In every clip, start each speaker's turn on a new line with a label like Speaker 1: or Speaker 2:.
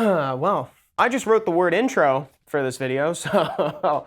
Speaker 1: Well, I just wrote the word intro for this video, so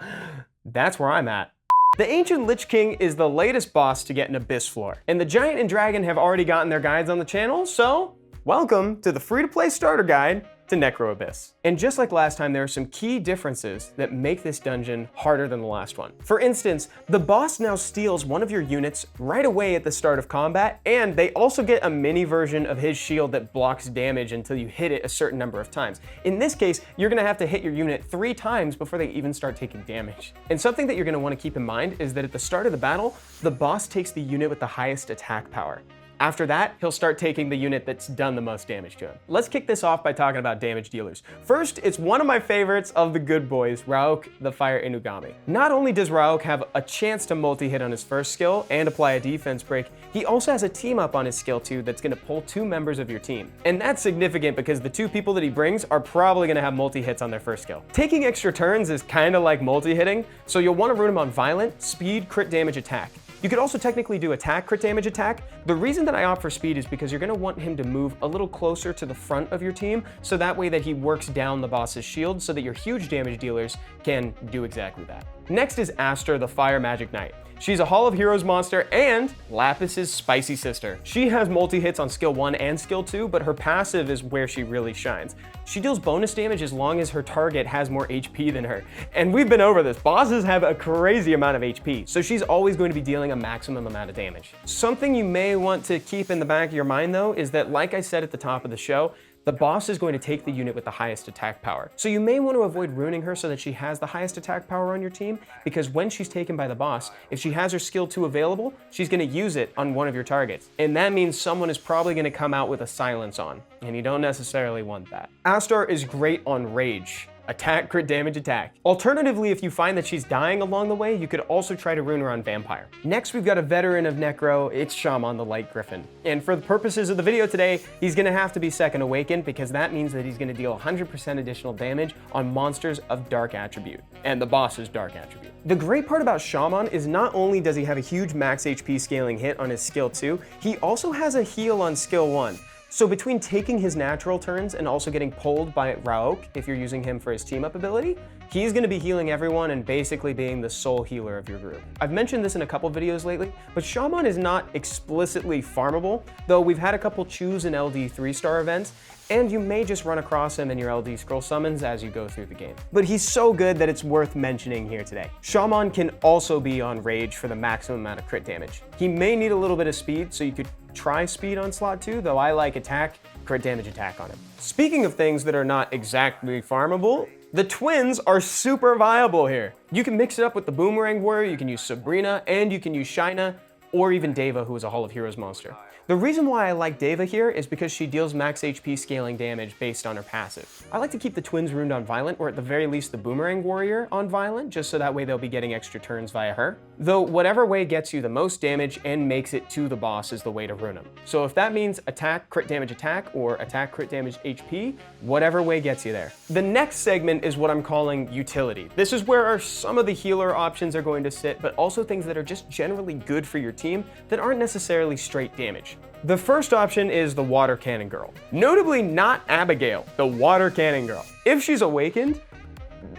Speaker 1: that's where I'm at. The Ancient Lich King is the latest boss to get an Abyss floor, and the Giant and Dragon have already gotten their guides on the channel, so welcome to the free-to-play starter guide to Necro Abyss. And just like last time, there are some key differences that make this dungeon harder than the last one. For instance, the boss now steals one of your units right away at the start of combat, and they also get a mini version of his shield that blocks damage until you hit it a certain number of times. In this case, you're gonna have to hit your unit 3 times before they even start taking damage. And something that you're gonna wanna keep in mind is that at the start of the battle, the boss takes the unit with the highest attack power. After that, he'll start taking the unit that's done the most damage to him. Let's kick this off by talking about damage dealers. First, it's one of my favorites of the good boys, Rauk the Fire Inugami. Not only does Rauk have a chance to multi-hit on his first skill and apply a defense break, he also has a team up on his skill 2 that's gonna pull 2 members of your team. And that's significant because the 2 people that he brings are probably gonna have multi-hits on their first skill. Taking extra turns is kinda like multi-hitting, so you'll wanna rune him on Violent, Speed, Crit Damage, Attack. You could also technically do attack, crit damage, attack. The reason that I opt for speed is because you're gonna want him to move a little closer to the front of your team, so that way that he works down the boss's shield so that your huge damage dealers can do exactly that. Next is Aster, the Fire Magic Knight. She's a Hall of Heroes monster and Lapis's spicy sister. She has multi-hits on skill 1 and skill 2, but her passive is where she really shines. She deals bonus damage as long as her target has more HP than her. And we've been over this. Bosses have a crazy amount of HP, so she's always going to be dealing a maximum amount of damage. Something you may want to keep in the back of your mind though is that, like I said at the top of the show, the boss is going to take the unit with the highest attack power. So you may want to avoid ruining her so that she has the highest attack power on your team, because when she's taken by the boss, if she has her skill 2 available, she's going to use it on one of your targets. And that means someone is probably going to come out with a silence on, and you don't necessarily want that. Astar is great on Rage. Attack, crit damage, attack. Alternatively, if you find that she's dying along the way, you could also try to rune her on Vampire. Next, we've got a veteran of Necro, it's Shaman the Light Griffin. And for the purposes of the video today, he's gonna have to be second awakened because that means that he's gonna deal 100% additional damage on monsters of Dark Attribute, and the boss's Dark Attribute. The great part about Shaman is not only does he have a huge max HP scaling hit on his skill 2, he also has a heal on skill 1. So between taking his natural turns and also getting pulled by Rauk, if you're using him for his team up ability, he's gonna be healing everyone and basically being the sole healer of your group. I've mentioned this in a couple videos lately, but Shaman is not explicitly farmable, though we've had a couple choose and LD 3-star events, and you may just run across him in your LD scroll summons as you go through the game. But he's so good that it's worth mentioning here today. Shaman can also be on Rage for the maximum amount of crit damage. He may need a little bit of speed, so you could try speed on slot 2, though I like attack, crit damage, attack on him. Speaking of things that are not exactly farmable, the twins are super viable here. You can mix it up with the Boomerang Warrior, you can use Sabrina, and you can use Shaina, or even Deva, who is a Hall of Heroes monster. The reason why I like Deva here is because she deals max HP scaling damage based on her passive. I like to keep the twins runed on Violent, or at the very least the Boomerang Warrior on Violent, just so that way they'll be getting extra turns via her. Though whatever way gets you the most damage and makes it to the boss is the way to rune him. So if that means attack, crit damage, attack, or attack, crit damage, HP, whatever way gets you there. The next segment is what I'm calling utility. This is where some of the healer options are going to sit, but also things that are just generally good for your team that aren't necessarily straight damage. The first option is the Water Cannon Girl. Notably not Abigail, the Water Cannon Girl. If she's awakened,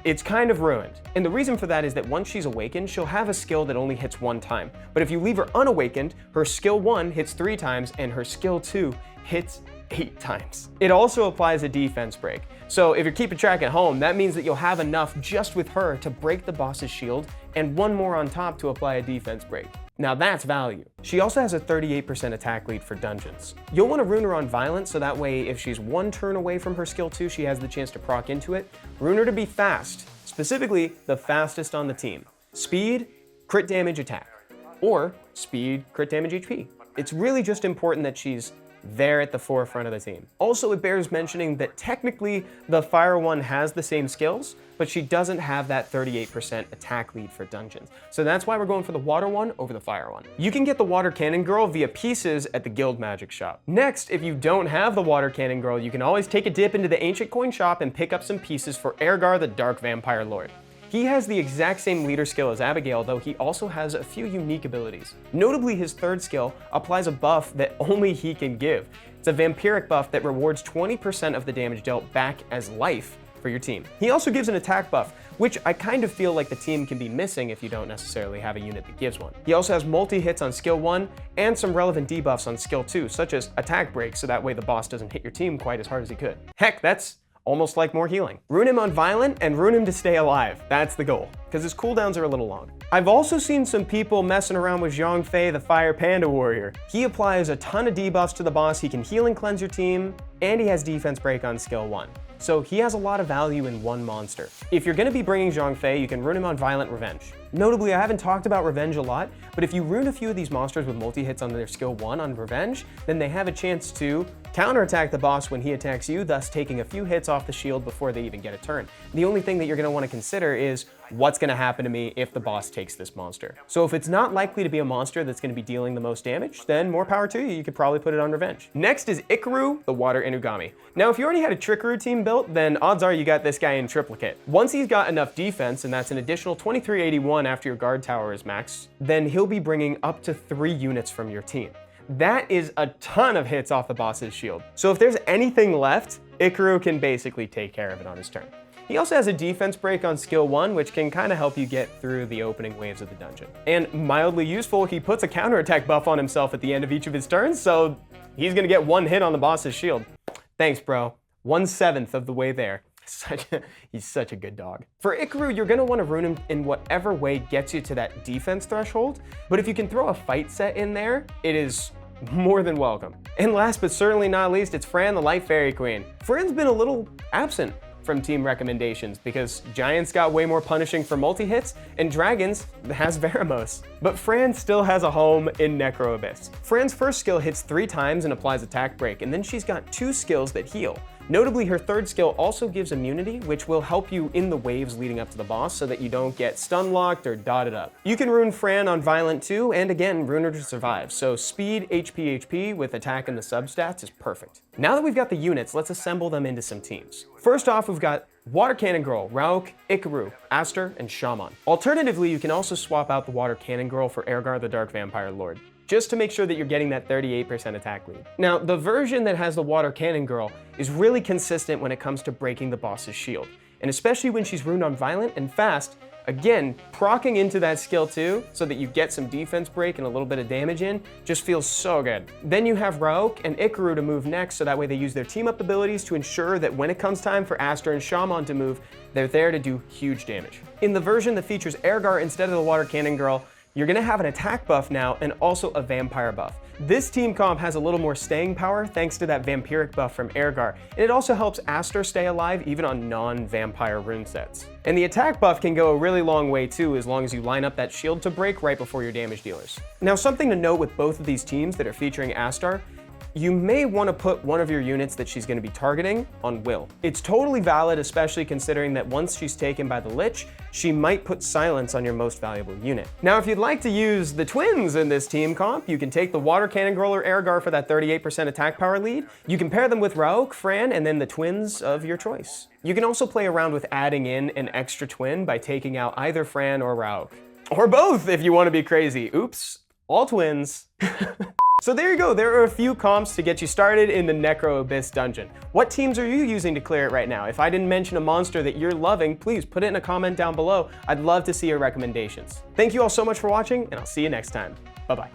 Speaker 1: it's kind of ruined. And the reason for that is that once she's awakened, she'll have a skill that only hits 1 time. But if you leave her unawakened, her skill 1 hits 3 times and her skill 2 hits 8 times. It also applies a defense break. So if you're keeping track at home, that means that you'll have enough just with her to break the boss's shield and 1 more on top to apply a defense break. Now that's value. She also has a 38% attack lead for dungeons. You'll want to rune her on Violent so that way if she's 1 turn away from her skill 2, she has the chance to proc into it. Rune her to be fast, specifically the fastest on the team. Speed, crit damage, attack. Or speed, crit damage, HP. It's really just important that she's there at the forefront of the team. Also, it bears mentioning that technically the Fire one has the same skills, but she doesn't have that 38% attack lead for dungeons. So that's why we're going for the Water one over the Fire one. You can get the Water Cannon Girl via pieces at the Guild Magic shop. Next, if you don't have the Water Cannon Girl, you can always take a dip into the Ancient Coin shop and pick up some pieces for Ergar, the Dark Vampire Lord. He has the exact same leader skill as Abigail, though he also has a few unique abilities. Notably, his third skill applies a buff that only he can give. It's a vampiric buff that rewards 20% of the damage dealt back as life for your team. He also gives an attack buff, which I kind of feel like the team can be missing if you don't necessarily have a unit that gives one. He also has multi-hits on skill 1 and some relevant debuffs on skill 2, such as attack break, so that way the boss doesn't hit your team quite as hard as he could. Heck, that's almost like more healing. Rune him on violent and rune him to stay alive. That's the goal, because his cooldowns are a little long. I've also seen some people messing around with Zhang Fei, the Fire Panda Warrior. He applies a ton of debuffs to the boss, he can heal and cleanse your team, and he has defense break on skill 1. So he has a lot of value in one monster. If you're gonna be bringing Zhang Fei, you can rune him on Violent Revenge. Notably, I haven't talked about Revenge a lot, but if you rune a few of these monsters with multi-hits on their skill 1 on Revenge, then they have a chance to counterattack the boss when he attacks you, thus taking a few hits off the shield before they even get a turn. The only thing that you're gonna wanna consider is what's gonna happen to me if the boss takes this monster. So if it's not likely to be a monster that's gonna be dealing the most damage, then more power to you, you could probably put it on Revenge. Next is Ikaru, the Water Inugami. Now, if you already had a Trickaroo team built, then odds are you got this guy in triplicate. Once he's got enough defense, and that's an additional 2381 after your guard tower is maxed, then he'll be bringing up to 3 units from your team. That is a ton of hits off the boss's shield. So if there's anything left, Ikaru can basically take care of it on his turn. He also has a defense break on skill 1, which can kind of help you get through the opening waves of the dungeon. And mildly useful, he puts a counterattack buff on himself at the end of each of his turns, so he's gonna get 1 hit on the boss's shield. Thanks, bro. 1/7 of the way there. He's such a good dog. For Ikaru, you're gonna wanna rune him in whatever way gets you to that defense threshold, but if you can throw a fight set in there, it is more than welcome. And last but certainly not least, it's Fran, the Light Fairy Queen. Fran's been a little absent from team recommendations because Giants got way more punishing for multi-hits and Dragons has Veramos. But Fran still has a home in Necro Abyss. Fran's first skill hits 3 times and applies attack break, and then she's got 2 skills that heal. Notably, her 3rd skill also gives immunity, which will help you in the waves leading up to the boss so that you don't get stun locked or dotted up. You can rune Fran on Violent too, and again, rune her to survive. So speed, HP with attack and the substats is perfect. Now that we've got the units, let's assemble them into some teams. First off, we've got Water Cannon Girl, Rauk, Ikaru, Aster, and Shaman. Alternatively, you can also swap out the Water Cannon Girl for Ergar, the Dark Vampire Lord, just to make sure that you're getting that 38% attack lead. Now, the version that has the Water Cannon Girl is really consistent when it comes to breaking the boss's shield, and especially when she's runed on Violent and Fast, again, proccing into that skill too, so that you get some defense break and a little bit of damage in, just feels so good. Then you have Rauk and Ikaru to move next, so that way they use their team up abilities to ensure that when it comes time for Aster and Shaman to move, they're there to do huge damage. In the version that features Ergar instead of the Water Cannon Girl, you're gonna have an attack buff now and also a vampire buff. This team comp has a little more staying power thanks to that vampiric buff from Ergar, and it also helps Aster stay alive even on non-vampire rune sets. And the attack buff can go a really long way too, as long as you line up that shield to break right before your damage dealers. Now, something to note with both of these teams that are featuring Aster, you may want to put one of your units that she's going to be targeting on Will. It's totally valid, especially considering that once she's taken by the Lich, she might put silence on your most valuable unit. Now, if you'd like to use the twins in this team comp, you can take the Water Cannon Girl or Ergar for that 38% attack power lead. You can pair them with Rauk, Fran, and then the twins of your choice. You can also play around with adding in an extra twin by taking out either Fran or Rauk. Or both if you want to be crazy. Oops, all twins. So there you go, there are a few comps to get you started in the Necro Abyss dungeon. What teams are you using to clear it right now? If I didn't mention a monster that you're loving, please put it in a comment down below. I'd love to see your recommendations. Thank you all so much for watching, and I'll see you next time. Bye-bye.